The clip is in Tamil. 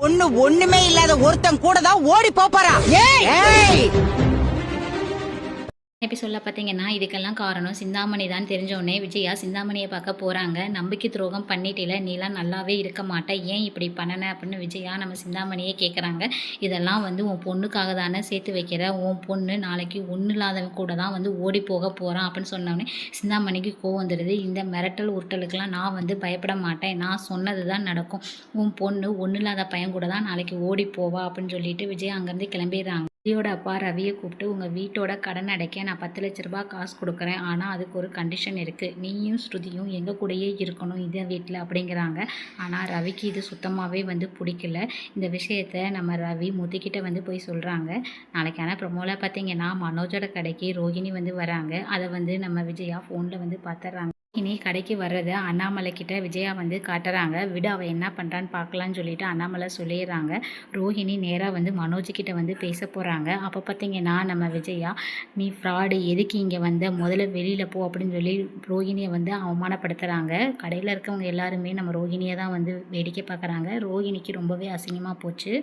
ஒண்ணுமே இல்லாத ஒருத்தன் கூட தான் ஓடி போறா. எபிசோடில் பார்த்தீங்கன்னா இதுக்கெல்லாம் காரணம் சிந்தாமணி தான் தெரிஞ்சோடனே விஜயா சிந்தாமணியை பார்க்க போகிறாங்க. நம்பிக்கை துரோகம் பண்ணிட்டில, நீலாம் நல்லாவே இருக்க மாட்டேன், ஏன் இப்படி பண்ணன அப்படின்னு விஜயா நம்ம சிந்தாமணியே கேட்குறாங்க. இதெல்லாம் உன் பொண்ணுக்காக தானே சேர்த்து வைக்கிற, உன் பொண்ணு நாளைக்கு ஒன்றும் இல்லாதவன் கூட தான் ஓடி போக போகிறான் அப்படின்னு சொன்னோடனே சிந்தாமணிக்கு கோவம் வந்துடுது. இந்த மிரட்டல் உருட்டலுக்கெல்லாம் நான் பயப்பட மாட்டேன், நான் சொன்னது தான் நடக்கும், உன் பொண்ணு ஒன்றும் இல்லாத பையன் கூட தான் நாளைக்கு ஓடி போவா அப்படின்னு சொல்லிட்டு விஜயா அங்கேருந்து கிளம்பிடுறாங்க. விஜயோட அப்பா ரவியை கூப்பிட்டு உங்கள் வீட்டோட கடன் அடைக்க நான் 10 லட்ச ரூபாய் காசு கொடுக்குறேன், ஆனால் அதுக்கு ஒரு கண்டிஷன் இருக்குது, நீயும் ஸ்ருதியும் எங்கள் கூடயே இருக்கணும் இதே வீட்டில் அப்படிங்கிறாங்க. ஆனால் ரவிக்கு இது சுத்தமாகவே பிடிக்கல. இந்த விஷயத்த நம்ம ரவி முத்துக்கிட்ட போய் சொல்கிறாங்க. நாளைக்கான ப்ரொமோவில் பார்த்தீங்கன்னா மனோஜோட கடைக்கு ரோஹிணி வராங்க. அதை நம்ம விஜயா ஃபோனில் பார்த்துட்றாங்க. இனி கடைக்கு வர்றதை அண்ணாமலை கிட்ட விஜயா காட்டுறாங்க. விட அவள் என்ன பண்ணுறான்னு பார்க்கலான்னு சொல்லிட்டு அண்ணாமலை சொல்லிடுறாங்க. ரோஹிணி நேராக மனோஜ்கிட்ட பேச போகிறாங்க. அப்போ பார்த்தீங்கன்னா நம்ம விஜயா, நீ ஃப்ராடு, எதுக்கு இங்கே முதல்ல வெளியில் போ அப்படின்னு சொல்லி ரோஹிணியை அவமானப்படுத்துகிறாங்க. கடையில் இருக்கவங்க எல்லாருமே நம்ம ரோஹிணியை தான் வேடிக்கை பார்க்குறாங்க. ரோஹிணிக்கு ரொம்பவே அசிங்கமாக போச்சு.